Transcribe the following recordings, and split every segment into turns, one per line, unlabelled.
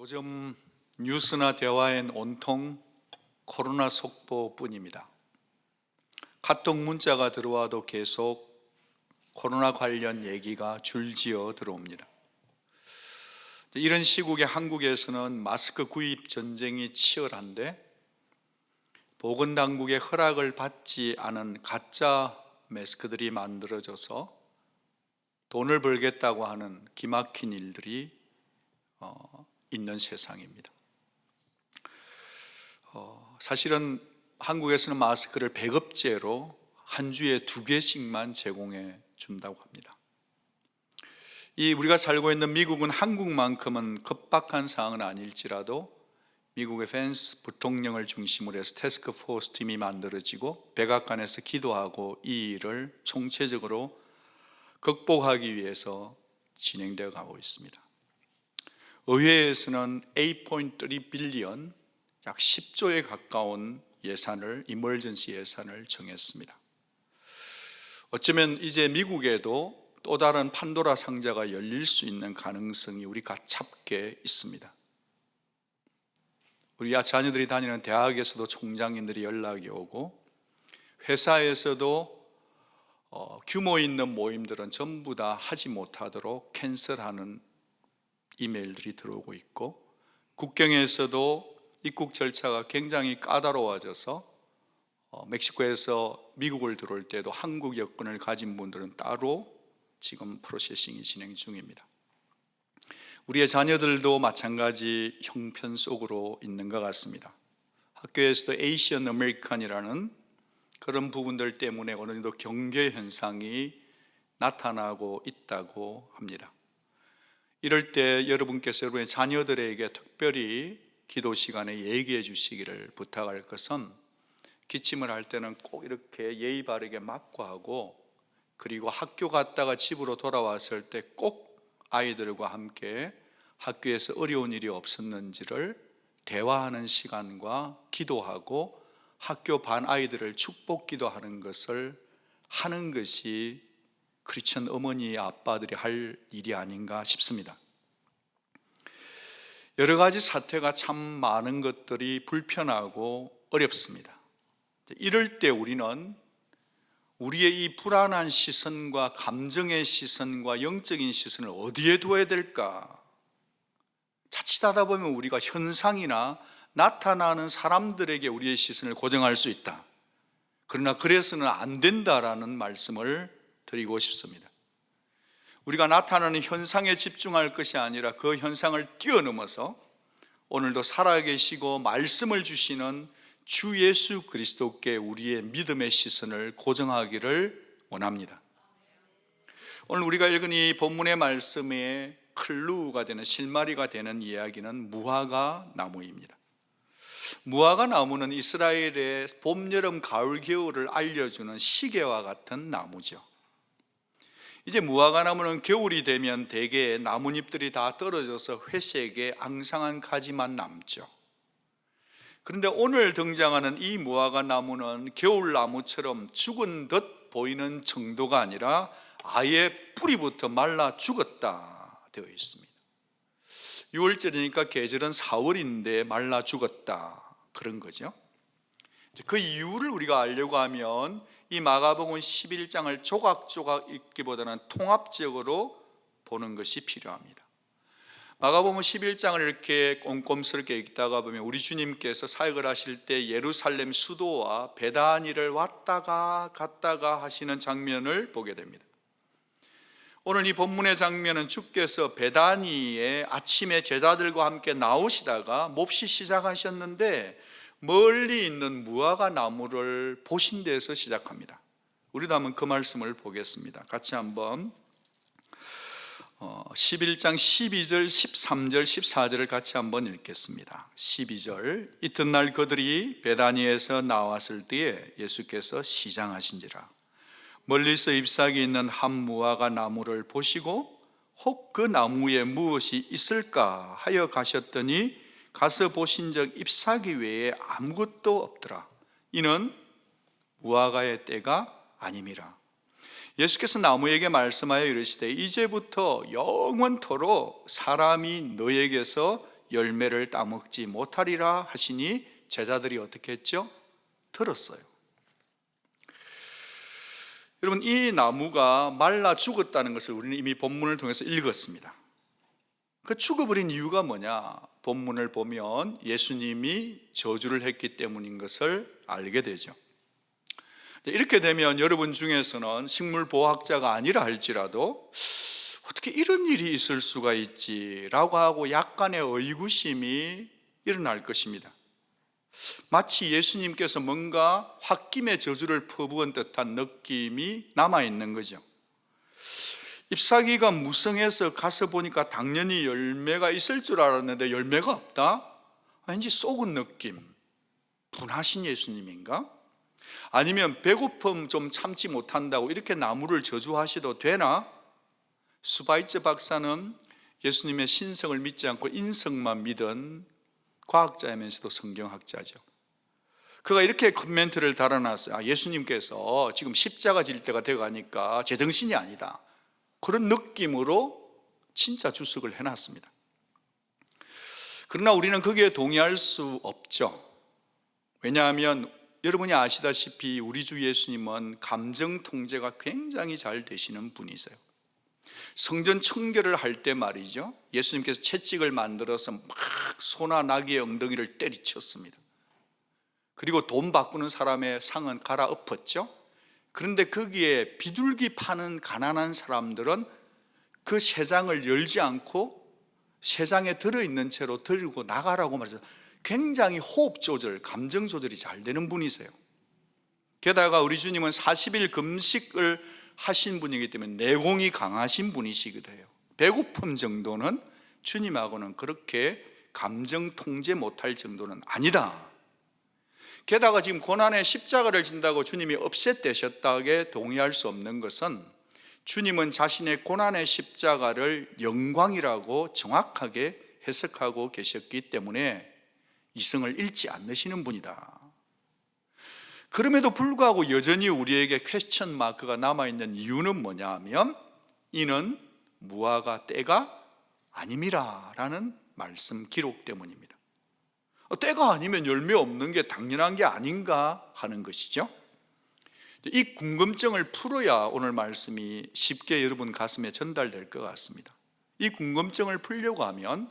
요즘 뉴스나 대화엔 온통 코로나 속보뿐입니다. 카톡 문자가 들어와도 계속 코로나 관련 얘기가 줄지어 들어옵니다. 이런 시국에 한국에서는 마스크 구입 전쟁이 치열한데 보건당국의 허락을 받지 않은 가짜 마스크들이 만들어져서 돈을 벌겠다고 하는 기막힌 일들이 있는 세상입니다. 사실은 한국에서는 마스크를 배급제로 한 주에 2개씩만 제공해 준다고 합니다. 우리가 살고 있는 미국은 한국만큼은 급박한 상황은 아닐지라도 미국의 펜스 부통령을 중심으로 해서 태스크포스 팀이 만들어지고 백악관에서 기도하고 이 일을 총체적으로 극복하기 위해서 진행되어 가고 있습니다. 의회에서는 8.3 빌리언, 약 10조에 가까운 예산을, 이머전시 예산을 정했습니다. 어쩌면 이제 미국에도 또 다른 판도라 상자가 열릴 수 있는 가능성이 우리 가깝게 있습니다. 우리 자녀들이 다니는 대학에서도 총장님들이 연락이 오고 회사에서도 규모 있는 모임들은 전부 다 하지 못하도록 캔슬하는 이메일들이 들어오고 있고, 국경에서도 입국 절차가 굉장히 까다로워져서 멕시코에서 미국을 들어올 때도 한국 여권을 가진 분들은 따로 지금 프로세싱이 진행 중입니다. 우리의 자녀들도 마찬가지 형편 속으로 있는 것 같습니다. 학교에서도 에이시언 아메리칸이라는 그런 부분들 때문에 어느 정도 경계 현상이 나타나고 있다고 합니다. 이럴 때 여러분께서 여러분의 자녀들에게 특별히 기도 시간에 얘기해 주시기를 부탁할 것은, 기침을 할 때는 꼭 이렇게 예의 바르게 막고하고, 그리고 학교 갔다가 집으로 돌아왔을 때 꼭 아이들과 함께 학교에서 어려운 일이 없었는지를 대화하는 시간과 기도하고 학교 반 아이들을 축복 기도하는 것을 하는 것이 크리스천 어머니 아빠들이 할 일이 아닌가 싶습니다. 여러 가지 사태가 참 많은 것들이 불편하고 어렵습니다. 이럴 때 우리는 우리의 이 불안한 시선과 감정의 시선과 영적인 시선을 어디에 두어야 될까? 자칫하다 보면 우리가 현상이나 나타나는 사람들에게 우리의 시선을 고정할 수 있다. 그러나 그래서는 안 된다라는 말씀을 드리고 싶습니다. 우리가 나타나는 현상에 집중할 것이 아니라 그 현상을 뛰어넘어서 오늘도 살아계시고 말씀을 주시는 주 예수 그리스도께 우리의 믿음의 시선을 고정하기를 원합니다. 오늘 우리가 읽은 이 본문의 말씀의 클루가 되는, 실마리가 되는 이야기는 무화과 나무입니다. 무화과 나무는 이스라엘의 봄, 여름, 가을, 겨울을 알려주는 시계와 같은 나무죠. 이제 무화과 나무는 겨울이 되면 대개 나뭇잎들이 다 떨어져서 회색의 앙상한 가지만 남죠. 그런데 오늘 등장하는 이 무화과 나무는 겨울나무처럼 죽은 듯 보이는 정도가 아니라 아예 뿌리부터 말라 죽었다 되어 있습니다. 6월절이니까 계절은 4월인데 말라 죽었다, 그런 거죠. 그 이유를 우리가 알려고 하면 이 마가복음 11장을 조각조각 읽기보다는 통합적으로 보는 것이 필요합니다. 마가복음 11장을 이렇게 꼼꼼스럽게 읽다가 보면 우리 주님께서 사역을 하실 때 예루살렘 수도와 베다니를 왔다가 갔다가 하시는 장면을 보게 됩니다. 오늘 이 본문의 장면은 주께서 베다니에 아침에 제자들과 함께 나오시다가 몹시 시작하셨는데 멀리 있는 무화과 나무를 보신 데서 시작합니다. 우리도 한번 그 말씀을 보겠습니다. 같이 한번 11장 12절, 13절, 14절을 같이 한번 읽겠습니다. 12절, 이튿날 그들이 베다니에서 나왔을 때에 예수께서 시장하신지라 멀리서 잎사귀 있는 한 무화과 나무를 보시고 혹 그 나무에 무엇이 있을까 하여 가셨더니 가서 보신즉 잎사귀 외에 아무것도 없더라. 이는 무화과의 때가 아님이라. 예수께서 나무에게 말씀하여 이르시되 이제부터 영원토록 사람이 너에게서 열매를 따먹지 못하리라 하시니 제자들이 어떻게 했죠? 들었어요. 여러분, 이 나무가 말라 죽었다는 것을 우리는 이미 본문을 통해서 읽었습니다. 그 죽어버린 이유가 뭐냐? 본문을 보면 예수님이 저주를 했기 때문인 것을 알게 되죠. 이렇게 되면 여러분 중에서는 식물보호학자가 아니라 할지라도 어떻게 이런 일이 있을 수가 있지라고 하고 약간의 의구심이 일어날 것입니다. 마치 예수님께서 뭔가 홧김에 저주를 퍼부은 듯한 느낌이 남아있는 거죠. 잎사귀가 무성해서 가서 보니까 당연히 열매가 있을 줄 알았는데 열매가 없다? 왠지 썩은 느낌. 분하신 예수님인가? 아니면 배고픔 좀 참지 못한다고 이렇게 나무를 저주하셔도 되나? 스바이츠 박사는 예수님의 신성을 믿지 않고 인성만 믿은 과학자이면서도 성경학자죠. 그가 이렇게 코멘트를 달아놨어요. 예수님께서 지금 십자가 질 때가 되어가니까 제정신이 아니다, 그런 느낌으로 진짜 주석을 해놨습니다. 그러나 우리는 거기에 동의할 수 없죠. 왜냐하면 여러분이 아시다시피 우리 주 예수님은 감정 통제가 굉장히 잘 되시는 분이세요. 성전 청결을 할 때 말이죠, 예수님께서 채찍을 만들어서 막 소나 나귀의 엉덩이를 때리쳤습니다. 그리고 돈 바꾸는 사람의 상은 갈아엎었죠. 그런데 거기에 비둘기 파는 가난한 사람들은 그 세장을 열지 않고 세장에 들어있는 채로 들고 나가라고 말해서 굉장히 호흡 조절, 감정 조절이 잘 되는 분이세요. 게다가 우리 주님은 40일 금식을 하신 분이기 때문에 내공이 강하신 분이시기도 해요. 배고픔 정도는 주님하고는 그렇게 감정 통제 못할 정도는 아니다. 게다가 지금 고난의 십자가를 진다고 주님이 없앴대셨다에 동의할 수 없는 것은 주님은 자신의 고난의 십자가를 영광이라고 정확하게 해석하고 계셨기 때문에 이성을 잃지 않으시는 분이다. 그럼에도 불구하고 여전히 우리에게 퀘스천 마크가 남아있는 이유는 뭐냐 하면 이는 무화과 때가 아님이라 라는 말씀 기록 때문입니다. 때가 아니면 열매 없는 게 당연한 게 아닌가 하는 것이죠. 이 궁금증을 풀어야 오늘 말씀이 쉽게 여러분 가슴에 전달될 것 같습니다. 이 궁금증을 풀려고 하면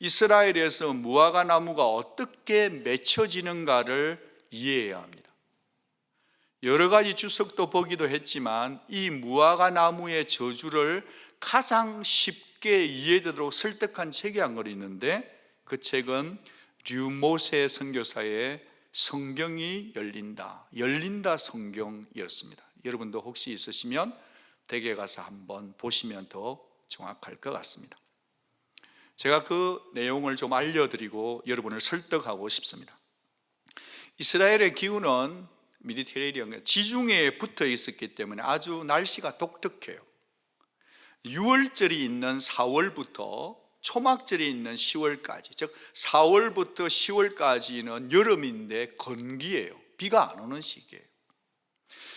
이스라엘에서 무화과 나무가 어떻게 맺혀지는가를 이해해야 합니다. 여러 가지 주석도 보기도 했지만 이 무화과 나무의 저주를 가장 쉽게 이해되도록 설득한 책이 한 권 있는데 그 책은 류모세 선교사의 성경이 열린다 성경이었습니다. 여러분도 혹시 있으시면 댁에 가서 한번 보시면 더 정확할 것 같습니다. 제가 그 내용을 좀 알려드리고 여러분을 설득하고 싶습니다. 이스라엘의 기후는 미디테레니언 지중해에 붙어 있었기 때문에 아주 날씨가 독특해요. 6월절이 있는 4월부터 초막절이 있는 10월까지, 즉 4월부터 10월까지는 여름인데 건기예요. 비가 안 오는 시기예요.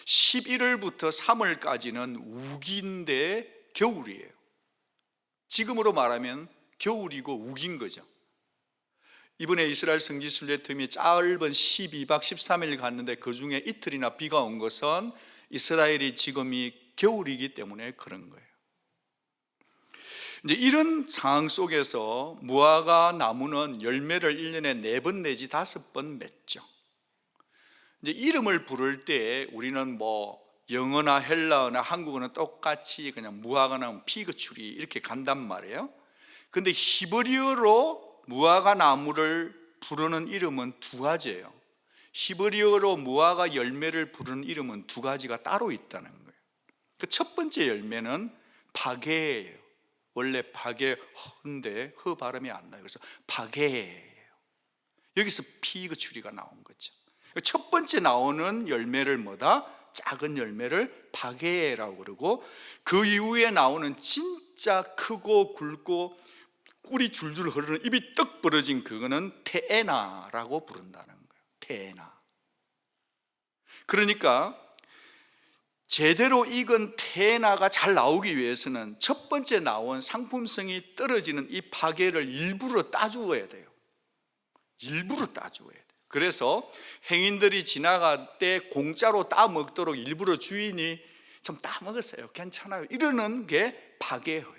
11월부터 3월까지는 우기인데 겨울이에요. 지금으로 말하면 겨울이고 우기인 거죠. 이번에 이스라엘 성지 순례팀이 짧은 12박 13일 갔는데 그 중에 이틀이나 비가 온 것은 이스라엘이 지금이 겨울이기 때문에 그런 거예요. 이제 이런 상황 속에서 무화과 나무는 열매를 1년에 4번 내지 5번 맺죠. 이제 이름을 부를 때 우리는 영어나 헬라어나 한국어는 똑같이 그냥 무화과 나무 피그추리 이렇게 간단 말이에요. 근데 히브리어로 무화과 나무를 부르는 이름은 2가지예요. 히브리어로 무화과 열매를 부르는 이름은 2가지가 따로 있다는 거예요. 그 첫 번째 열매는 바게예요. 원래 바게 허인데 허 발음이 안 나요. 그래서 바게예요. 여기서 피그추리가 나온 거죠. 첫 번째 나오는 열매를 작은 열매를 바게라고 그러고, 그 이후에 나오는 진짜 크고 굵고 꿀이 줄줄 흐르는 입이 떡 벌어진 그거는 테에나라고 부른다는 거예요. 테에나. 그러니까 제대로 익은 태나가 잘 나오기 위해서는 첫 번째 나온 상품성이 떨어지는 이 파괴를 일부러 따주어야 돼요. 일부러 따주어야 돼요. 그래서 행인들이 지나갈 때 공짜로 따먹도록 일부러 주인이 좀 따먹었어요, 괜찮아요, 이러는 게 파괴예요.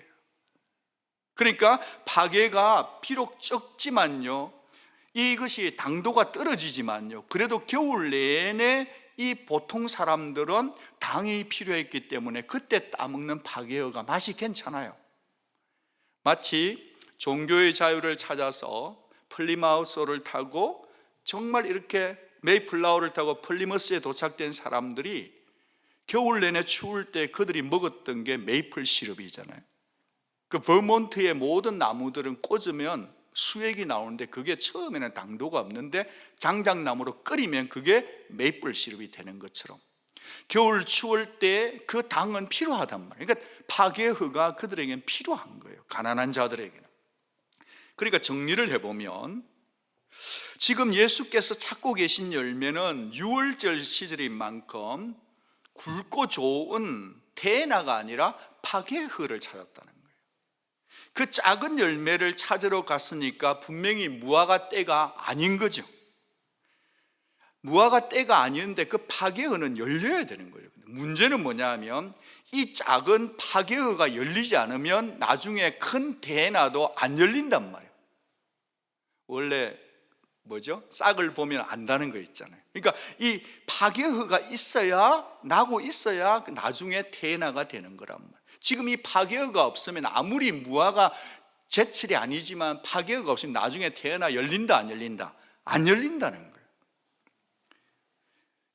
그러니까 파괴가 비록 적지만요, 이것이 당도가 떨어지지만요, 그래도 겨울 내내 이 보통 사람들은 당이 필요했기 때문에 그때 따먹는 파괴어가 맛이 괜찮아요. 마치 종교의 자유를 찾아서 플리마우스호를 타고 정말 이렇게 메이플라워를 타고 플리머스에 도착된 사람들이 겨울 내내 추울 때 그들이 먹었던 게 메이플 시럽이잖아요. 그 버몬트의 모든 나무들은 꽂으면 수액이 나오는데 그게 처음에는 당도가 없는데 장작나무로 끓이면 그게 메이플 시럽이 되는 것처럼 겨울 추울 때 그 당은 필요하단 말이에요. 그러니까 파괴허가 그들에게는 필요한 거예요, 가난한 자들에게는. 그러니까 정리를 해보면 지금 예수께서 찾고 계신 열매는 6월절 시절인 만큼 굵고 좋은 대나가 아니라 파괴허를 찾았다는 거예요. 그 작은 열매를 찾으러 갔으니까 분명히 무화과 때가 아닌 거죠. 무화과 때가 아닌데 그 파괴허는 열려야 되는 거예요. 문제는 뭐냐면 이 작은 파괴허가 열리지 않으면 나중에 큰 대나도 안 열린단 말이에요. 원래 싹을 보면 안다는 거 있잖아요. 그러니까 이 파괴허가 있어야, 나고 있어야 나중에 대나가 되는 거란 말이에요. 지금 이 파괴허가 없으면 아무리 무화과 제철이 아니지만 파괴허가 없으면 나중에 대나 열린다 안 열린다? 안 열린다는 거예요.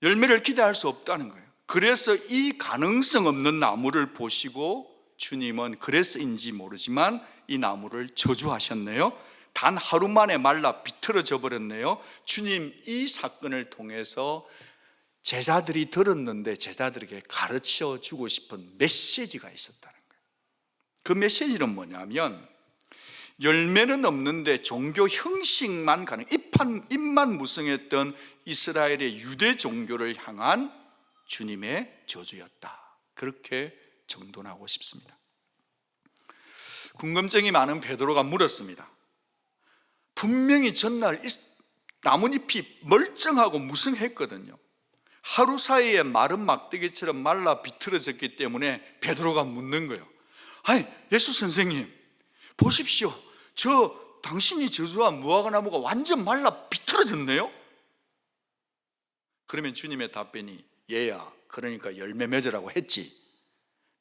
열매를 기대할 수 없다는 거예요. 그래서 이 가능성 없는 나무를 보시고 주님은 그래서인지 모르지만 이 나무를 저주하셨네요. 단 하루 만에 말라 비틀어져 버렸네요. 주님 이 사건을 통해서 제자들이 들었는데 제자들에게 가르쳐 주고 싶은 메시지가 있었다는 거예요. 그 메시지는 뭐냐면 열매는 없는데 종교 형식만 가능, 입만 무성했던 이스라엘의 유대 종교를 향한 주님의 저주였다, 그렇게 정돈하고 싶습니다. 궁금증이 많은 베드로가 물었습니다. 분명히 전날 나뭇잎이 멀쩡하고 무성했거든요. 하루 사이에 마른 막대기처럼 말라 비틀어졌기 때문에 베드로가 묻는 거예요. 아니, 예수 선생님 보십시오, 당신이 저주한 무화과 나무가 완전 말라 비틀어졌네요. 그러면 주님의 답변이, 얘야, 그러니까 열매 맺으라고 했지,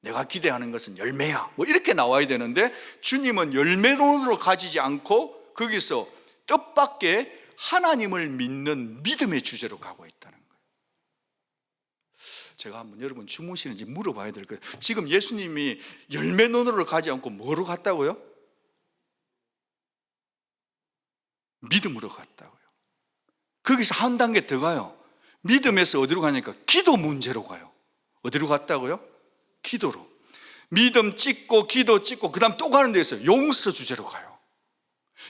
내가 기대하는 것은 열매야, 이렇게 나와야 되는데 주님은 열매론으로 가지지 않고 거기서 뜻밖의 하나님을 믿는 믿음의 주제로 가고 있다는 거예요. 제가 한번 여러분 주무시는지 물어봐야 될 거예요. 지금 예수님이 열매론으로 가지 않고 뭐로 갔다고요? 믿음으로 갔다고요. 거기서 한 단계 더 가요. 믿음에서 어디로 가니까 기도 문제로 가요. 어디로 갔다고요? 기도로. 믿음 찍고 기도 찍고 그 다음 또 가는 데서 용서 주제로 가요.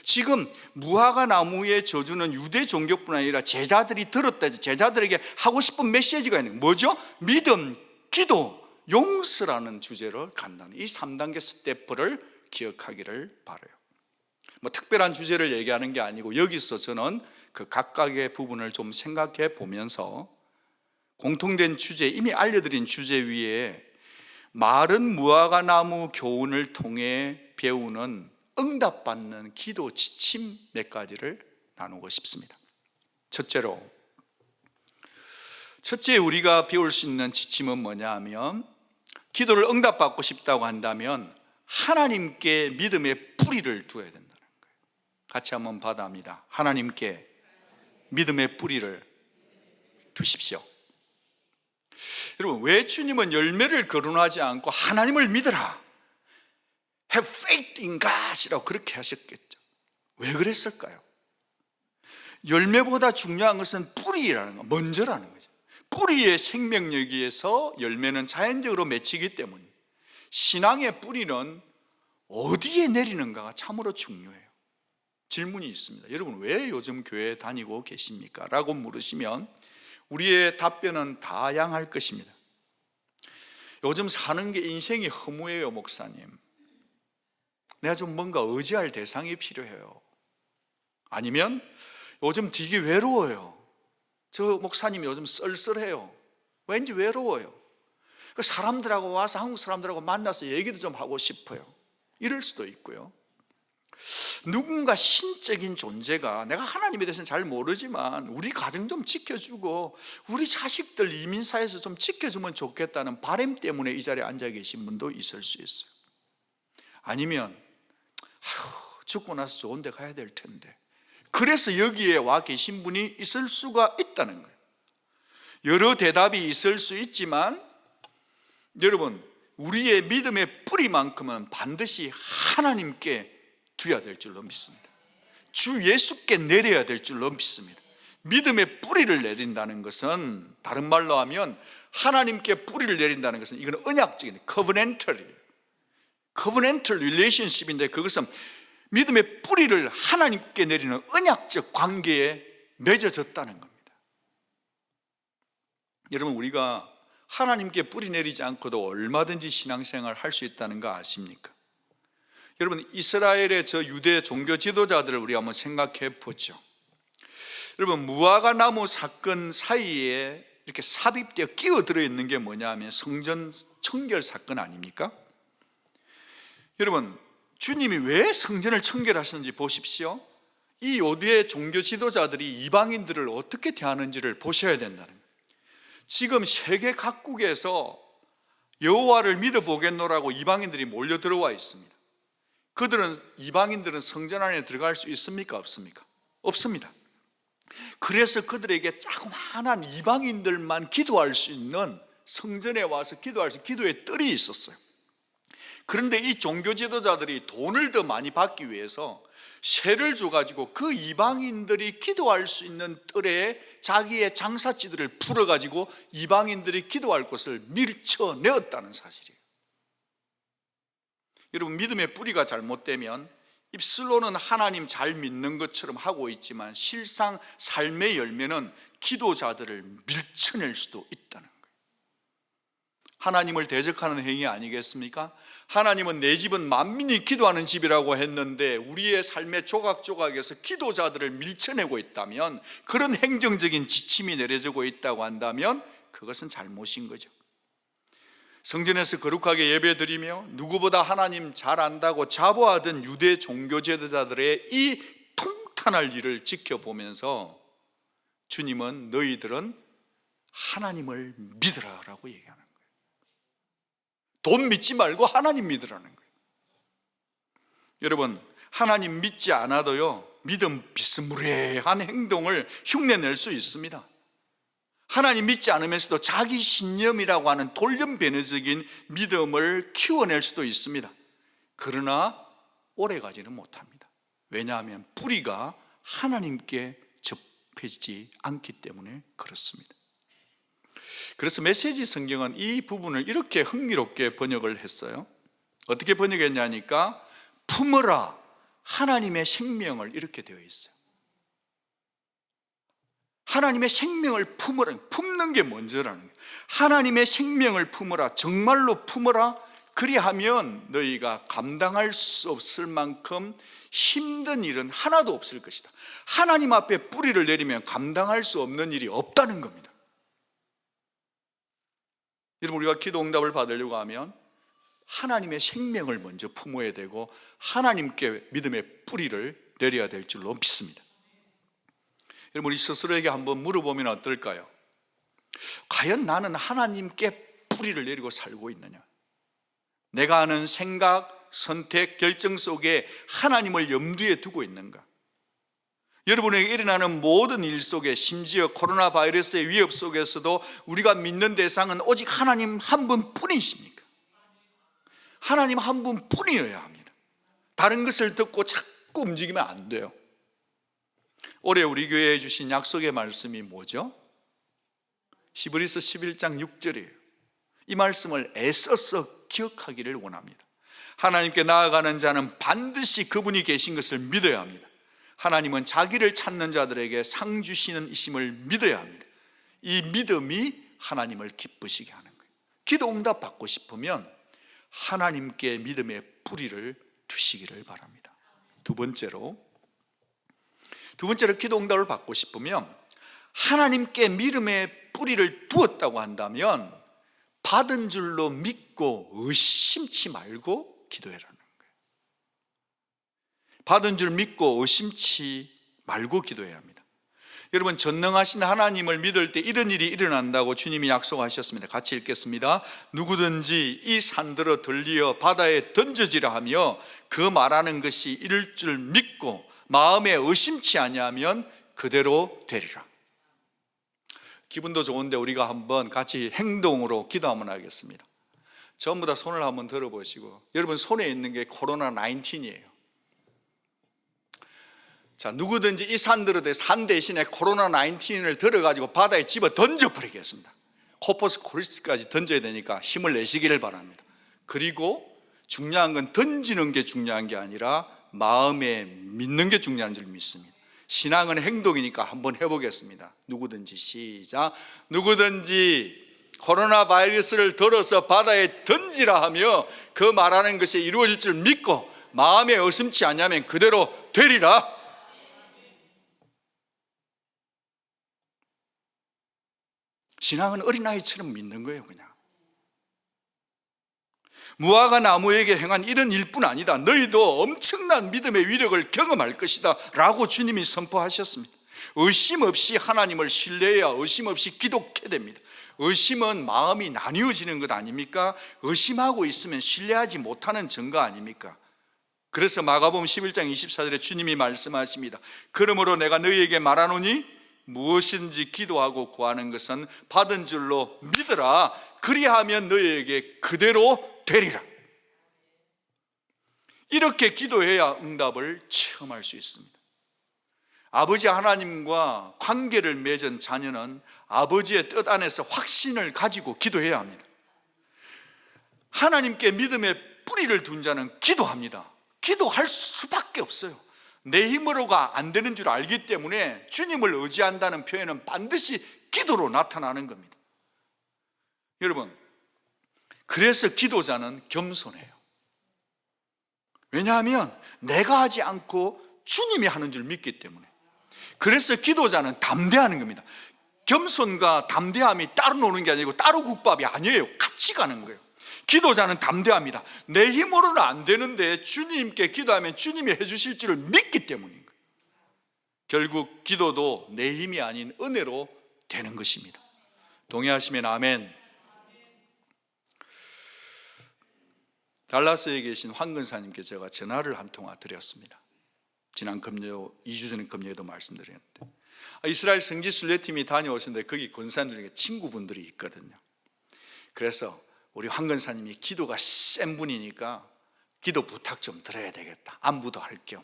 지금 무화과 나무의 저주는 유대 종교뿐 아니라 제자들이 들었다, 제자들에게 하고 싶은 메시지가 있는 거예요. 뭐죠? 믿음, 기도, 용서라는 주제로 간다는 이 3단계 스태프를 기억하기를 바라요. 특별한 주제를 얘기하는 게 아니고 여기서 저는 그 각각의 부분을 좀 생각해 보면서 공통된 주제, 이미 알려드린 주제 위에 마른 무화과 나무 교훈을 통해 배우는 응답받는 기도 지침 몇 가지를 나누고 싶습니다. 첫째, 우리가 배울 수 있는 지침은 뭐냐 하면, 기도를 응답받고 싶다고 한다면 하나님께 믿음의 뿌리를 두어야 된다는 거예요. 같이 한번 받아합니다. 하나님께 믿음의 뿌리를 두십시오. 여러분, 왜 주님은 열매를 거론하지 않고 하나님을 믿어라, Have faith in God이라고 그렇게 하셨겠죠? 왜 그랬을까요? 열매보다 중요한 것은 뿌리라는 거, 먼저라는 거죠. 뿌리의 생명력에서 열매는 자연적으로 맺히기 때문에 신앙의 뿌리는 어디에 내리는가가 참으로 중요해요. 질문이 있습니다. 여러분, 왜 요즘 교회 다니고 계십니까? 라고 물으시면 우리의 답변은 다양할 것입니다. 요즘 사는 게 인생이 허무해요, 목사님. 내가 좀 뭔가 의지할 대상이 필요해요. 아니면 요즘 되게 외로워요. 저 목사님이 요즘 쓸쓸해요. 왠지 외로워요. 사람들하고 와서 한국 사람들하고 만나서 얘기도 좀 하고 싶어요. 이럴 수도 있고요. 누군가 신적인 존재가, 내가 하나님에 대해서는 잘 모르지만 우리 가정 좀 지켜주고 우리 자식들 이민사에서 좀 지켜주면 좋겠다는 바람 때문에 이 자리에 앉아 계신 분도 있을 수 있어요. 아니면 죽고 나서 좋은 데 가야 될 텐데, 그래서 여기에 와 계신 분이 있을 수가 있다는 거예요. 여러 대답이 있을 수 있지만 여러분, 우리의 믿음의 뿌리만큼은 반드시 하나님께 두어야 될 줄로 믿습니다. 주 예수께 내려야 될 줄로 믿습니다. 믿음의 뿌리를 내린다는 것은, 다른 말로 하면 하나님께 뿌리를 내린다는 것은, 이건 언약적인 covenantal relationship인데, 그것은 믿음의 뿌리를 하나님께 내리는 언약적 관계에 맺어졌다는 겁니다. 여러분, 우리가 하나님께 뿌리 내리지 않고도 얼마든지 신앙생활 할 수 있다는 거 아십니까? 여러분, 이스라엘의 저 유대 종교 지도자들을 우리가 한번 생각해 보죠. 여러분, 무화과 나무 사건 사이에 이렇게 삽입되어 끼어들어 있는 게 뭐냐면 성전 청결 사건 아닙니까? 여러분, 주님이 왜 성전을 청결하셨는지 보십시오. 이 유대 종교 지도자들이 이방인들을 어떻게 대하는지를 보셔야 된다는 거예요. 지금 세계 각국에서 여호와를 믿어보겠노라고 이방인들이 몰려 들어와 있습니다. 이방인들은 성전 안에 들어갈 수 있습니까? 없습니까? 없습니다. 그래서 그들에게 자그마한 이방인들만 기도할 수 있는, 성전에 와서 기도할 수 있는 기도의 뜰이 있었어요. 그런데 이 종교 지도자들이 돈을 더 많이 받기 위해서 세를 줘가지고 그 이방인들이 기도할 수 있는 뜰에 자기의 장사지들을 풀어가지고 이방인들이 기도할 곳을 밀쳐내었다는 사실이에요. 여러분, 믿음의 뿌리가 잘못되면 입술로는 하나님 잘 믿는 것처럼 하고 있지만 실상 삶의 열매는 기도자들을 밀쳐낼 수도 있다는 거예요. 하나님을 대적하는 행위 아니겠습니까? 하나님은 내 집은 만민이 기도하는 집이라고 했는데 우리의 삶의 조각조각에서 기도자들을 밀쳐내고 있다면, 그런 행정적인 지침이 내려지고 있다고 한다면 그것은 잘못인 거죠. 성전에서 거룩하게 예배드리며 누구보다 하나님 잘 안다고 자부하던 유대 종교 지도자들의 이 통탄할 일을 지켜보면서 주님은 너희들은 하나님을 믿으라라고 얘기하는 거예요. 돈 믿지 말고 하나님 믿으라는 거예요. 여러분, 하나님 믿지 않아도요, 믿음 비스무리한 행동을 흉내낼 수 있습니다. 하나님 믿지 않으면서도 자기 신념이라고 하는 돌연변이적인 믿음을 키워낼 수도 있습니다. 그러나 오래가지는 못합니다. 왜냐하면 뿌리가 하나님께 접히지 않기 때문에 그렇습니다. 그래서 메시지 성경은 이 부분을 이렇게 흥미롭게 번역을 했어요. 어떻게 번역했냐니까, 품어라 하나님의 생명을, 이렇게 되어 있어요. 하나님의 생명을 품으라, 품는 게 먼저라는 거예요. 하나님의 생명을 품어라, 정말로 품어라. 그리하면 너희가 감당할 수 없을 만큼 힘든 일은 하나도 없을 것이다. 하나님 앞에 뿌리를 내리면 감당할 수 없는 일이 없다는 겁니다. 여러분, 우리가 기도 응답을 받으려고 하면 하나님의 생명을 먼저 품어야 되고 하나님께 믿음의 뿌리를 내려야 될 줄로 믿습니다. 여러분, 우리 스스로에게 한번 물어보면 어떨까요? 과연 나는 하나님께 뿌리를 내리고 살고 있느냐? 내가 하는 생각, 선택, 결정 속에 하나님을 염두에 두고 있는가? 여러분에게 일어나는 모든 일 속에, 심지어 코로나 바이러스의 위협 속에서도 우리가 믿는 대상은 오직 하나님 한 분뿐이십니까? 하나님 한 분뿐이어야 합니다. 다른 것을 듣고 자꾸 움직이면 안 돼요. 올해 우리 교회에 주신 약속의 말씀이 뭐죠? 히브리서 11장 6절이에요. 이 말씀을 애써서 기억하기를 원합니다. 하나님께 나아가는 자는 반드시 그분이 계신 것을 믿어야 합니다. 하나님은 자기를 찾는 자들에게 상 주시는 이심을 믿어야 합니다. 이 믿음이 하나님을 기쁘시게 하는 거예요. 기도 응답 받고 싶으면 하나님께 믿음의 뿌리를 두시기를 바랍니다. 두 번째로 기도 응답을 받고 싶으면 하나님께 믿음의 뿌리를 두었다고 한다면 받은 줄로 믿고 의심치 말고 기도해라는 거예요. 받은 줄 믿고 의심치 말고 기도해야 합니다. 여러분, 전능하신 하나님을 믿을 때 이런 일이 일어난다고 주님이 약속하셨습니다. 같이 읽겠습니다. 누구든지 이 산들어 들리어 바다에 던져지라 하며 그 말하는 것이 이룰 줄 믿고 마음에 의심치 아니하면 그대로 되리라. 기분도 좋은데 우리가 한번 같이 행동으로 기도 한번 하겠습니다. 전부 다 손을 한번 들어보시고, 여러분 손에 있는 게 코로나 19이에요. 자, 누구든지 이 산들어대 산 대신에 코로나 19을 들어가지고 바다에 집어 던져버리겠습니다. 코퍼스 크리스티까지 던져야 되니까 힘을 내시기를 바랍니다. 그리고 중요한 건 던지는 게 중요한 게 아니라 마음에 믿는 게 중요한 줄 믿습니다. 신앙은 행동이니까 한번 해보겠습니다. 누구든지 시작. 누구든지 코로나 바이러스를 들어서 바다에 던지라 하며 그 말하는 것이 이루어질 줄 믿고 마음에 의심치 않으면 그대로 되리라. 신앙은 어린아이처럼 믿는 거예요. 그냥 무화과 나무에게 행한 이런 일뿐 아니다. 너희도 엄청난 믿음의 위력을 경험할 것이다 라고 주님이 선포하셨습니다. 의심 없이 하나님을 신뢰해야 의심 없이 기도케 됩니다. 의심은 마음이 나뉘어지는 것 아닙니까? 의심하고 있으면 신뢰하지 못하는 증거 아닙니까? 그래서 마가복음 11장 24절에 주님이 말씀하십니다. 그러므로 내가 너희에게 말하노니 무엇인지 기도하고 구하는 것은 받은 줄로 믿으라. 그리하면 너희에게 그대로 되리라. 이렇게 기도해야 응답을 체험할 수 있습니다. 아버지 하나님과 관계를 맺은 자녀는 아버지의 뜻 안에서 확신을 가지고 기도해야 합니다. 하나님께 믿음의 뿌리를 둔 자는 기도합니다. 기도할 수밖에 없어요. 내 힘으로가 안 되는 줄 알기 때문에 주님을 의지한다는 표현은 반드시 기도로 나타나는 겁니다. 여러분, 그래서 기도자는 겸손해요. 왜냐하면 내가 하지 않고 주님이 하는 줄 믿기 때문에. 그래서 기도자는 담대하는 겁니다. 겸손과 담대함이 따로 노는 게 아니고 따로 국밥이 아니에요. 같이 가는 거예요. 기도자는 담대합니다. 내 힘으로는 안 되는데 주님께 기도하면 주님이 해주실 줄을 믿기 때문인 거예요. 결국 기도도 내 힘이 아닌 은혜로 되는 것입니다. 동의하시면 아멘. 달라스에 계신 황 근사님께 제가 전화를 한 통화 드렸습니다. 지난 금요, 2주 전에 금요에도 말씀드렸는데, 이스라엘 성지 순례팀이 다녀오셨는데 거기 권사님들 중에 친구분들이 있거든요. 그래서 우리 황 근사님이 기도가 센 분이니까 기도 부탁 좀 드려야 되겠다. 안부도 할 겸.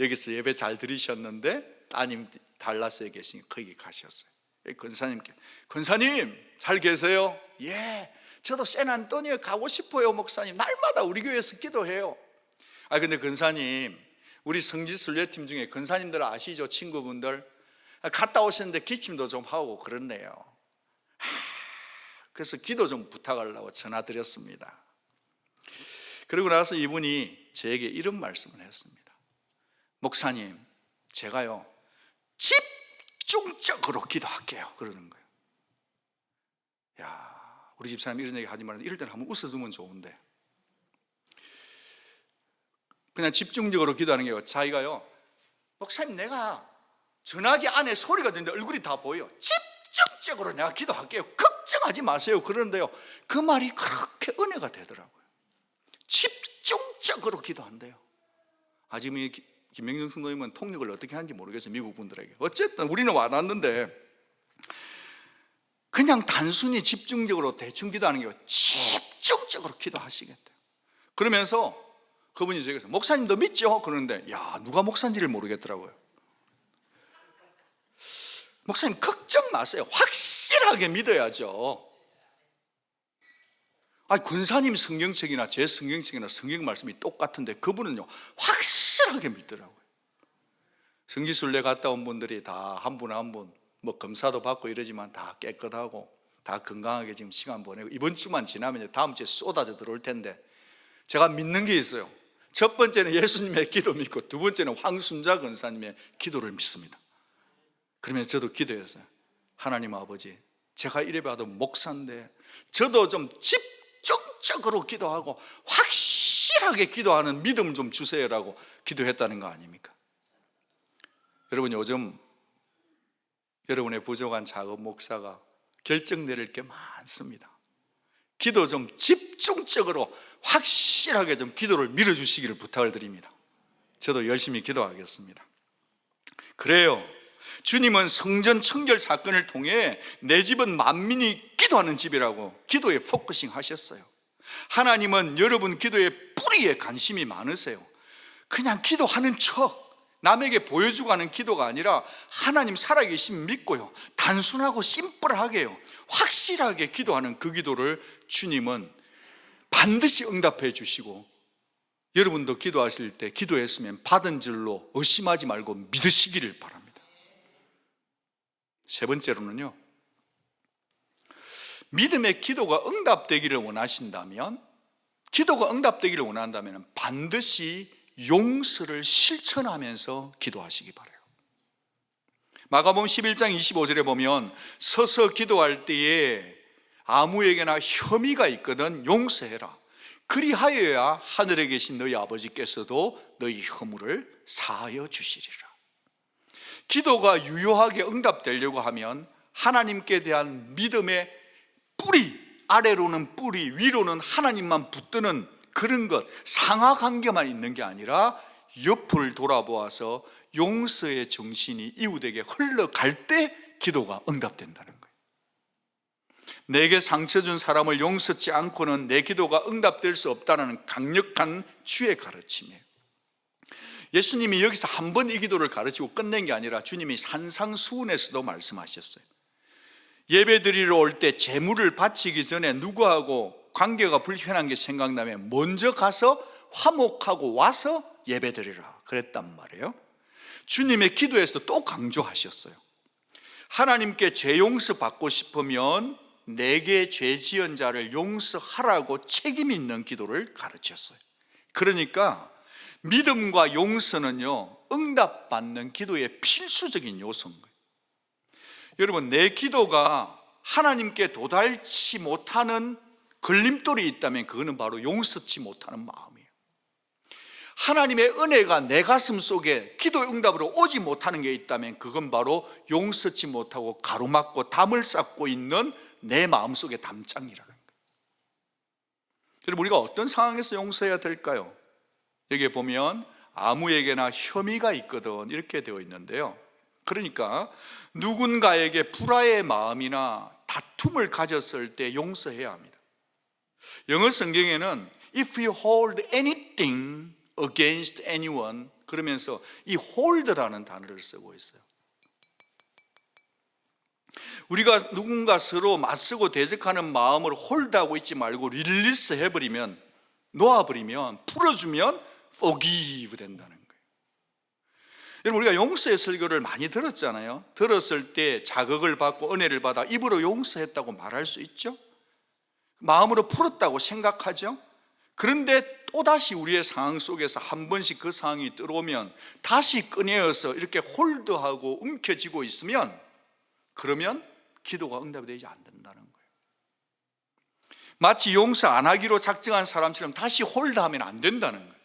여기서 예배 잘 들으셨는데 따님 달라스에 계시니 거기 가셨어요. 권사님께, 권사님 잘 계세요? 예, 저도 샌안토니오에 가고 싶어요 목사님. 날마다 우리 교회에서 기도해요. 근데 권사님, 우리 성지 순례팀 중에 권사님들 아시죠? 친구분들 갔다 오셨는데 기침도 좀 하고 그렇네요. 그래서 기도 좀 부탁하려고 전화 드렸습니다. 그러고 나서 이분이 저에게 이런 말씀을 했습니다. 목사님, 제가요 집중적으로 기도할게요 그러는 거예요. 야, 우리 집사람 이런 얘기 하지 말고 이럴 때는 한번 웃어주면 좋은데, 그냥 집중적으로 기도하는 게 자기가요, 목사님 내가 전화기 안에 소리가 들리는데 얼굴이 다 보여. 집중적으로 내가 기도할게요. 걱정하지 마세요. 그런데요, 그 말이 그렇게 은혜가 되더라고요. 집중적으로 기도한대요. 지금 이 김명정 성도님은 통역을 어떻게 하는지 모르겠어요. 미국 분들에게. 어쨌든 우리는 와닿는데 그냥 단순히 집중적으로 대충 기도하는 게 아니고 집중적으로 기도하시겠대요. 그러면서 그분이 저에게서 목사님도 믿죠? 그러는데 야, 누가 목사인지를 모르겠더라고요. 목사님 걱정 마세요. 확실하게 믿어야죠. 권사님 성경책이나 제 성경책이나 성경 말씀이 똑같은데 그분은요 확실하게 믿더라고요. 성지순례 갔다 온 분들이 다 한 분 한 분 뭐 검사도 받고 이러지만 다 깨끗하고 다 건강하게 지금 시간 보내고 이번 주만 지나면 이제 다음 주에 쏟아져 들어올 텐데, 제가 믿는 게 있어요. 첫 번째는 예수님의 기도 믿고, 두 번째는 황순자 권사님의 기도를 믿습니다. 그러면서 저도 기도했어요. 하나님 아버지, 제가 이래봐도 목사인데 저도 좀 집중적으로 기도하고 확실하게 기도하는 믿음 좀 주세요라고 기도했다는 거 아닙니까? 여러분, 요즘 여러분의 부족한 작은 목사가 결정 내릴 게 많습니다. 기도 좀 집중적으로 확실하게 좀 기도를 밀어주시기를 부탁을 드립니다. 저도 열심히 기도하겠습니다. 그래요, 주님은 성전 청결 사건을 통해 내 집은 만민이 기도하는 집이라고 기도에 포커싱 하셨어요. 하나님은 여러분 기도의 뿌리에 관심이 많으세요. 그냥 기도하는 척 남에게 보여주고 하는 기도가 아니라 하나님 살아계심 믿고요, 단순하고 심플하게요, 확실하게 기도하는 그 기도를 주님은 반드시 응답해 주시고, 여러분도 기도하실 때 기도했으면 받은 줄로 의심하지 말고 믿으시기를 바랍니다. 세 번째로는요, 믿음의 기도가 응답되기를 원하신다면, 기도가 응답되기를 원한다면 반드시 용서를 실천하면서 기도하시기 바라요. 마가복음 11장 25절에 보면 서서 기도할 때에 아무에게나 혐의가 있거든 용서해라. 그리하여야 하늘에 계신 너희 아버지께서도 너희 허물을 사하여 주시리라. 기도가 유효하게 응답되려고 하면 하나님께 대한 믿음의 뿌리, 아래로는 뿌리, 위로는 하나님만 붙드는 그런 것, 상하관계만 있는 게 아니라 옆을 돌아보아서 용서의 정신이 이웃에게 흘러갈 때 기도가 응답된다는 거예요. 내게 상처 준 사람을 용서치 않고는 내 기도가 응답될 수 없다는 강력한 주의 가르침이에요. 예수님이 여기서 한 번 이 기도를 가르치고 끝낸 게 아니라 주님이 산상수훈에서도 말씀하셨어요. 예배 드리러 올 때 제물을 바치기 전에 누구하고 관계가 불편한 게 생각나면 먼저 가서 화목하고 와서 예배 드리라 그랬단 말이에요. 주님의 기도에서 또 강조하셨어요. 하나님께 죄 용서 받고 싶으면 내게 죄 지은 자를 용서하라고 책임 있는 기도를 가르쳤어요. 그러니까 믿음과 용서는요, 응답받는 기도의 필수적인 요소인 거예요. 여러분, 내 기도가 하나님께 도달치 못하는 걸림돌이 있다면 그거는 바로 용서치 못하는 마음이에요. 하나님의 은혜가 내 가슴 속에 기도의 응답으로 오지 못하는 게 있다면 그건 바로 용서치 못하고 가로막고 담을 쌓고 있는 내 마음속의 담장이라는 거예요. 여러분, 우리가 어떤 상황에서 용서해야 될까요? 여기에 보면 아무에게나 혐의가 있거든 이렇게 되어 있는데요, 그러니까 누군가에게 불화의 마음이나 다툼을 가졌을 때 용서해야 합니다. 영어 성경에는 If you hold anything against anyone, 그러면서 이 hold라는 단어를 쓰고 있어요. 우리가 누군가 서로 맞서고 대적하는 마음을 홀드하고 있지 말고 릴리스 해버리면, 놓아버리면, 풀어주면 forgive 된다는 거예요. 여러분, 우리가 용서의 설교를 많이 들었잖아요. 들었을 때 자극을 받고 은혜를 받아 입으로 용서했다고 말할 수 있죠. 마음으로 풀었다고 생각하죠. 그런데 또다시 우리의 상황 속에서 한 번씩 그 상황이 들어오면 다시 꺼내어서 이렇게 홀드하고 움켜쥐고 있으면, 그러면 기도가 응답이 되지 않는다는 거예요. 마치 용서 안 하기로 작정한 사람처럼 다시 홀드하면 안 된다는 거예요.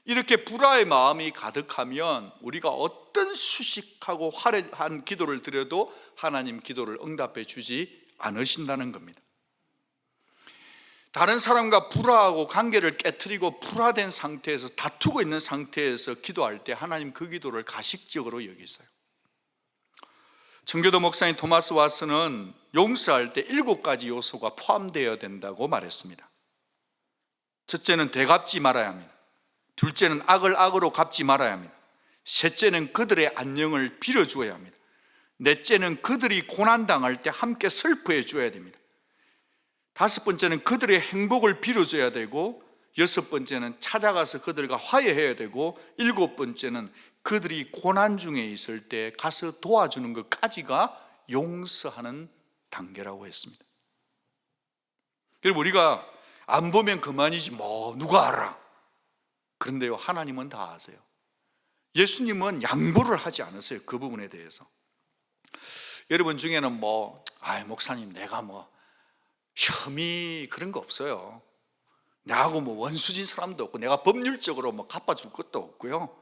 이렇게 불화의 마음이 가득하면 우리가 어떤 수식하고 화려한 기도를 드려도 하나님 기도를 응답해 주지 않으신다는 겁니다. 다른 사람과 불화하고 관계를 깨트리고 불화된 상태에서 다투고 있는 상태에서 기도할 때 하나님 그 기도를 가식적으로 여기세요. 청교도 목사인 토마스 왓슨은 용서할 때 7가지 요소가 포함되어야 된다고 말했습니다. 첫째는 되갚지 말아야 합니다. 둘째는 악을 악으로 갚지 말아야 합니다. 셋째는 그들의 안녕을 빌어주어야 합니다. 넷째는 그들이 고난당할 때 함께 슬퍼해 줘야 됩니다. 다섯 번째는 그들의 행복을 빌어줘야 되고, 여섯 번째는 찾아가서 그들과 화해해야 되고, 일곱 번째는 그들이 고난 중에 있을 때 가서 도와주는 것까지가 용서하는 단계라고 했습니다. 그리고 우리가 안 보면 그만이지 뭐 누가 알아. 그런데요, 하나님은 다 아세요. 예수님은 양보를 하지 않으세요, 그 부분에 대해서. 여러분 중에는 목사님 내가 혐의 그런 거 없어요. 나하고 원수진 사람도 없고 내가 법률적으로 갚아줄 것도 없고요.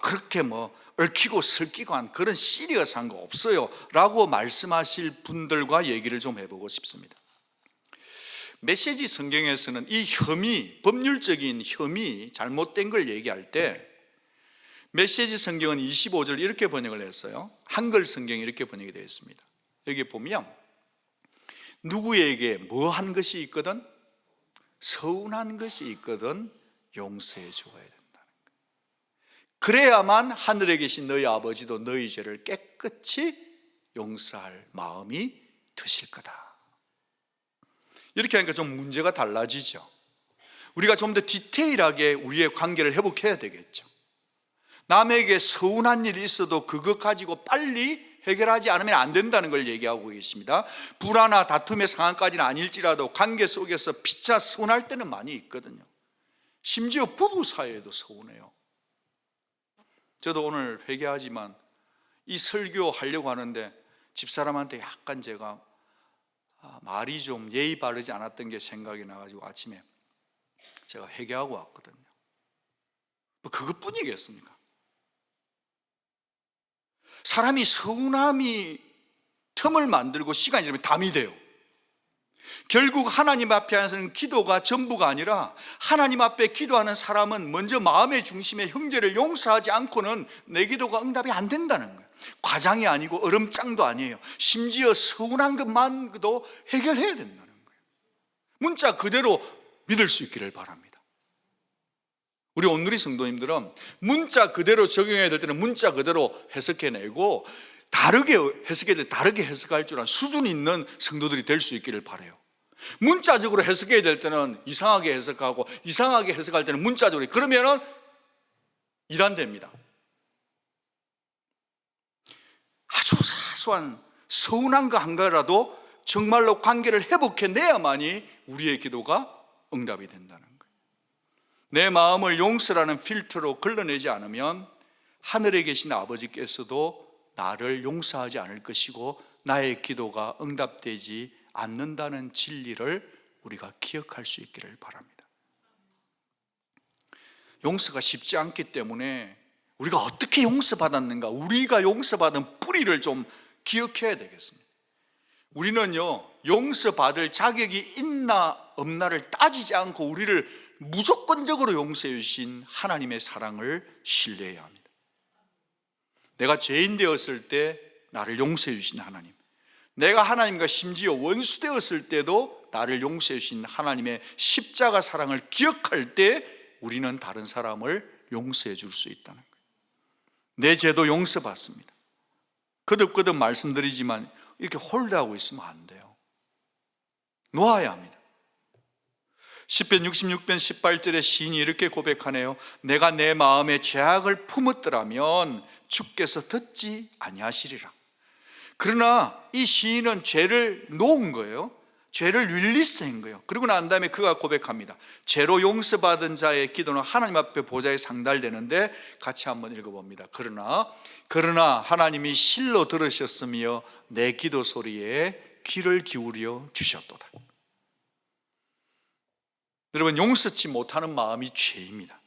그렇게 얽히고 설키고 한 그런 시리어스한 거 없어요 라고 말씀하실 분들과 얘기를 좀 해보고 싶습니다. 메시지 성경에서는 이 혐의, 법률적인 혐의, 잘못된 걸 얘기할 때 메시지 성경은 25절 이렇게 번역을 했어요. 한글 성경이 이렇게 번역이 되어 있습니다. 여기 보면 누구에게 뭐 한 것이 있거든, 서운한 것이 있거든 용서해 주어야 된다는 거예요. 그래야만 하늘에 계신 너희 아버지도 너희 죄를 깨끗이 용서할 마음이 드실 거다. 이렇게 하니까 좀 문제가 달라지죠. 우리가 좀 더 디테일하게 우리의 관계를 회복해야 되겠죠. 남에게 서운한 일이 있어도 그것 가지고 빨리 해결하지 않으면 안 된다는 걸 얘기하고 계십니다. 불화나 다툼의 상황까지는 아닐지라도 관계 속에서 피차 서운할 때는 많이 있거든요. 심지어 부부 사이에도 서운해요. 저도 오늘 회개하지만 이 설교하려고 하는데 집사람한테 약간 제가 말이 좀 예의 바르지 않았던 게 생각이 나가지고 아침에 제가 회개하고 왔거든요. 그것뿐이겠습니까? 사람이 서운함이 틈을 만들고 시간이 지나면 담이 돼요. 결국 하나님 앞에서는 기도가 전부가 아니라 하나님 앞에 기도하는 사람은 먼저 마음의 중심에 형제를 용서하지 않고는 내 기도가 응답이 안 된다는 거예요. 과장이 아니고 얼음장도 아니에요. 심지어 서운한 것만도 해결해야 된다는 거예요. 문자 그대로 믿을 수 있기를 바랍니다. 우리 온누리 성도님들은 문자 그대로 적용해야 될 때는 문자 그대로 해석해내고 다르게 해석해야 될 때 다르게 해석할 줄 아는 수준 있는 성도들이 될 수 있기를 바라요. 문자적으로 해석해야 될 때는 이상하게 해석하고 이상하게 해석할 때는 문자적으로, 그러면은 일 안 됩니다. 아주 사소한 서운한 거 한 거라도 정말로 관계를 회복해내야만이 우리의 기도가 응답이 된다는 거예요. 내 마음을 용서라는 필터로 걸러내지 않으면 하늘에 계신 아버지께서도 나를 용서하지 않을 것이고 나의 기도가 응답되지 않는다는 진리를 우리가 기억할 수 있기를 바랍니다. 용서가 쉽지 않기 때문에 우리가 어떻게 용서받았는가, 우리가 용서받은 뿌리를 좀 기억해야 되겠습니다. 우리는요, 용서받을 자격이 있나 없나를 따지지 않고 우리를 무조건적으로 용서해 주신 하나님의 사랑을 신뢰해야 합니다. 내가 죄인 되었을 때 나를 용서해 주신 하나님, 내가 하나님과 심지어 원수 되었을 때도 나를 용서해 주신 하나님의 십자가 사랑을 기억할 때 우리는 다른 사람을 용서해 줄 수 있다는 거예요. 내 죄도 용서받습니다. 거듭거듭 말씀드리지만 이렇게 홀드하고 있으면 안 돼요. 놓아야 합니다. 시편 66편 18절에 시인이 이렇게 고백하네요. 내가 내 마음에 죄악을 품었더라면 주께서 듣지 아니하시리라. 그러나 이 시인은 죄를 놓은 거예요. 죄를 릴리스한 거예요. 그러고 난 다음에 그가 고백합니다. 죄로 용서받은 자의 기도는 하나님 앞에 보좌에 상달되는데, 같이 한번 읽어봅니다. 그러나 하나님이 실로 들으셨으며 내 기도 소리에 귀를 기울여 주셨도다. 여러분, 용서치 못하는 마음이 죄입니다.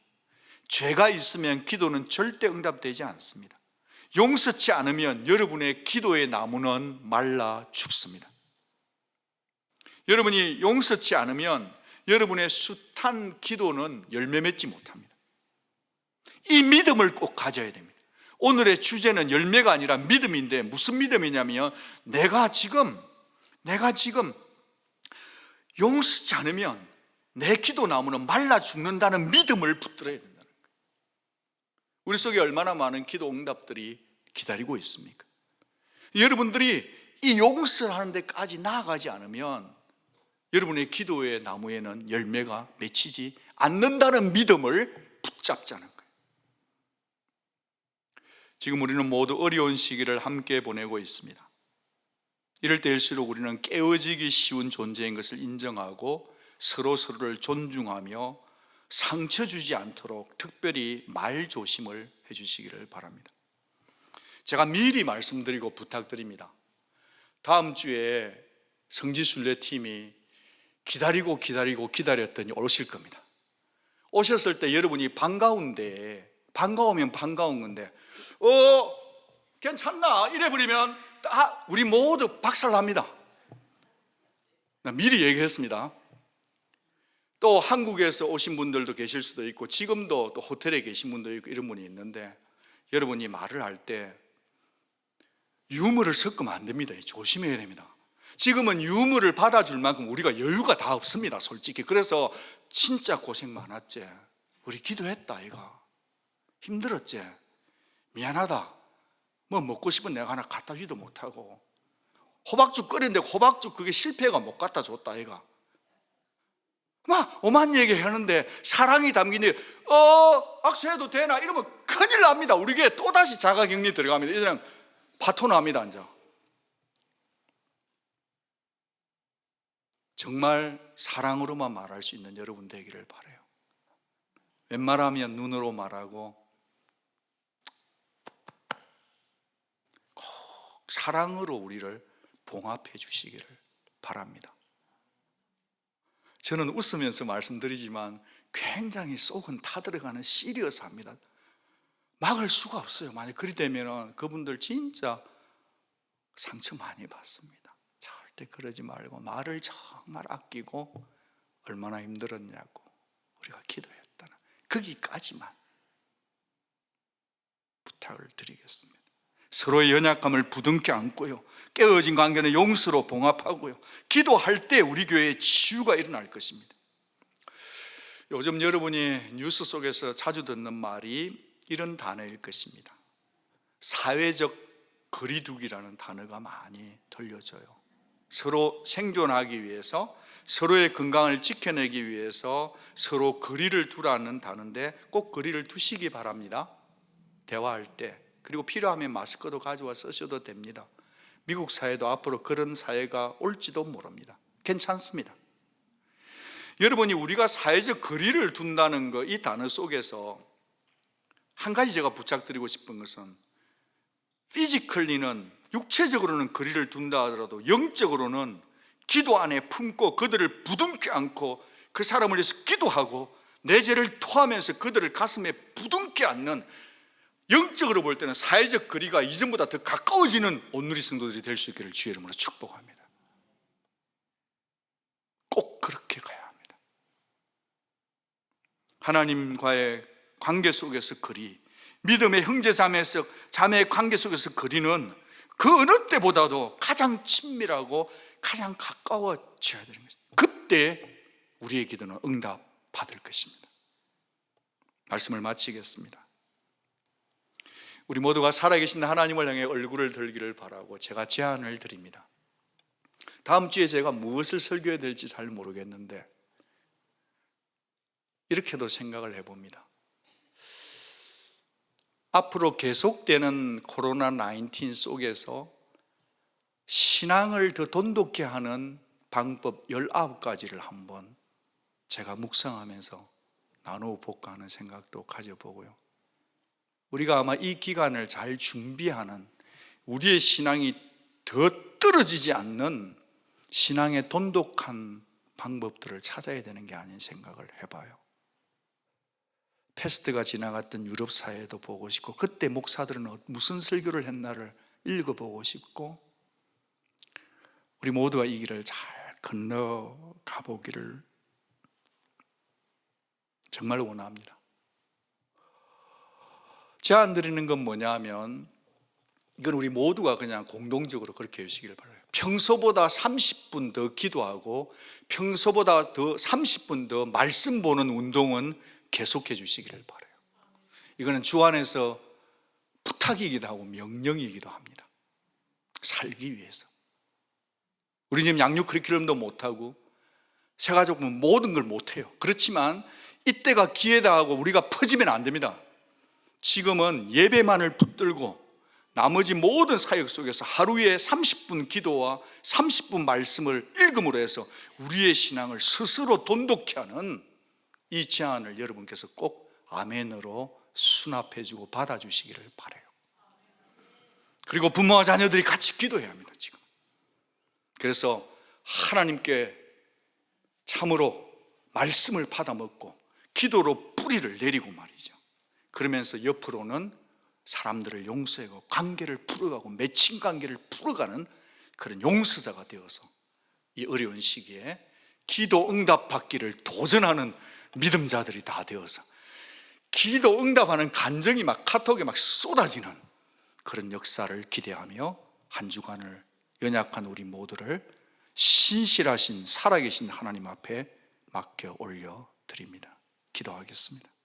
죄가 있으면 기도는 절대 응답되지 않습니다. 용서치 않으면 여러분의 기도의 나무는 말라 죽습니다. 여러분이 용서치 않으면 여러분의 숱한 기도는 열매 맺지 못합니다. 이 믿음을 꼭 가져야 됩니다. 오늘의 주제는 열매가 아니라 믿음인데, 무슨 믿음이냐면 내가 지금 용서치 않으면 내 기도 나무는 말라 죽는다는 믿음을 붙들어야 된다는 거예요. 우리 속에 얼마나 많은 기도 응답들이 기다리고 있습니까? 여러분들이 이 용서를 하는 데까지 나아가지 않으면 여러분의 기도의 나무에는 열매가 맺히지 않는다는 믿음을 붙잡자는 거예요. 지금 우리는 모두 어려운 시기를 함께 보내고 있습니다. 이럴 때일수록 우리는 깨어지기 쉬운 존재인 것을 인정하고 서로를 존중하며 상처 주지 않도록 특별히 말 조심을 해주시기를 바랍니다. 제가 미리 말씀드리고 부탁드립니다. 다음 주에 성지순례팀이 기다렸더니 오실 겁니다. 오셨을 때 여러분이 반가우면 반가운 건데 괜찮나? 이래버리면 우리 모두 박살납니다. 미리 얘기했습니다. 또 한국에서 오신 분들도 계실 수도 있고 지금도 또 호텔에 계신 분도 있고 이런 분이 있는데 여러분이 말을 할 때 유머를 섞으면 안 됩니다. 조심해야 됩니다. 지금은 유머를 받아줄 만큼 우리가 여유가 다 없습니다, 솔직히. 그래서 진짜 고생 많았지. 우리 기도했다, 이거. 힘들었지. 미안하다. 뭐 먹고 싶은 내가 하나 갖다 주지도 못하고 호박죽 끓였는데 호박죽 그게 실패가 못 갖다 줬다, 이거. 막 오만 얘기 하는데 사랑이 담긴데 악수해도 되나? 이러면 큰일 납니다. 우리 교회 또다시 자가격리 들어갑니다. 이제는 파토납니다. 이제 정말 사랑으로만 말할 수 있는 여러분 되기를 바라요. 웬만하면 눈으로 말하고 꼭 사랑으로 우리를 봉합해 주시기를 바랍니다. 저는 웃으면서 말씀드리지만 굉장히 속은 타들어가는 시리어스합니다. 막을 수가 없어요. 만약 그리 되면 그분들 진짜 상처 많이 받습니다. 절대 그러지 말고 말을 정말 아끼고 얼마나 힘들었냐고 우리가 기도했다는 거기까지만 부탁을 드리겠습니다. 서로의 연약함을 부둥켜 안고요, 깨어진 관계는 용서로 봉합하고요, 기도할 때 우리 교회에 치유가 일어날 것입니다. 요즘 여러분이 뉴스 속에서 자주 듣는 말이 이런 단어일 것입니다. 사회적 거리두기라는 단어가 많이 들려져요. 서로 생존하기 위해서, 서로의 건강을 지켜내기 위해서 서로 거리를 두라는 단어인데 꼭 거리를 두시기 바랍니다. 대화할 때. 그리고 필요하면 마스크도 가져와 쓰셔도 됩니다. 미국 사회도 앞으로 그런 사회가 올지도 모릅니다. 괜찮습니다. 여러분이 우리가 사회적 거리를 둔다는 거, 이 단어 속에서 한 가지 제가 부탁드리고 싶은 것은 피지컬리는, 육체적으로는 거리를 둔다 하더라도 영적으로는 기도 안에 품고 그들을 부둥켜 안고 그 사람을 위해서 기도하고 내 죄를 토하면서 그들을 가슴에 부둥켜 안는, 영적으로 볼 때는 사회적 거리가 이전보다 더 가까워지는 온누리 성도들이 될 수 있기를 주의 이름으로 축복합니다. 꼭 그렇게 가야 합니다. 하나님과의 관계 속에서 거리, 믿음의 자매의 관계 속에서 거리는 그 어느 때보다도 가장 친밀하고 가장 가까워져야 되는 것입니다. 그때 우리의 기도는 응답 받을 것입니다. 말씀을 마치겠습니다. 우리 모두가 살아계신 하나님을 향해 얼굴을 들기를 바라고 제가 제안을 드립니다. 다음 주에 제가 무엇을 설교해야 될지 잘 모르겠는데 이렇게도 생각을 해봅니다. 앞으로 계속되는 코로나19 속에서 신앙을 더 돈독히 하는 방법 19가지를 한번 제가 묵상하면서 나누어 볼까 하는 생각도 가져보고요. 우리가 아마 이 기간을 잘 준비하는, 우리의 신앙이 더 떨어지지 않는 신앙의 돈독한 방법들을 찾아야 되는 게 아닌 생각을 해봐요. 패스트가 지나갔던 유럽 사회도 보고 싶고, 그때 목사들은 무슨 설교를 했나를 읽어보고 싶고, 우리 모두가 이 길을 잘 건너가 보기를 정말 원합니다. 제안 드리는 건 뭐냐 하면, 이건 우리 모두가 그냥 공동적으로 그렇게 해주시기를 바라요. 평소보다 30분 더 기도하고 평소보다 더 30분 더 말씀 보는 운동은 계속해 주시기를 바라요. 이거는 주 안에서 부탁이기도 하고 명령이기도 합니다. 살기 위해서. 우리 지금 양육 커리큘럼도 못하고 세가족은 모든 걸 못해요. 그렇지만 이때가 기회다 하고 우리가 퍼지면 안 됩니다. 지금은 예배만을 붙들고 나머지 모든 사역 속에서 하루에 30분 기도와 30분 말씀을 읽음으로 해서 우리의 신앙을 스스로 돈독히 하는 이 제안을 여러분께서 꼭 아멘으로 수납해주고 받아주시기를 바라요. 그리고 부모와 자녀들이 같이 기도해야 합니다. 지금 그래서 하나님께 참으로 말씀을 받아먹고 기도로 뿌리를 내리고 말이죠. 그러면서 옆으로는 사람들을 용서하고 관계를 풀어가고 맺힌 관계를 풀어가는 그런 용서자가 되어서 이 어려운 시기에 기도 응답 받기를 도전하는 믿음자들이 다 되어서 기도 응답하는 간증이 막 카톡에 막 쏟아지는 그런 역사를 기대하며 한 주간을 연약한 우리 모두를 신실하신 살아계신 하나님 앞에 맡겨 올려 드립니다. 기도하겠습니다.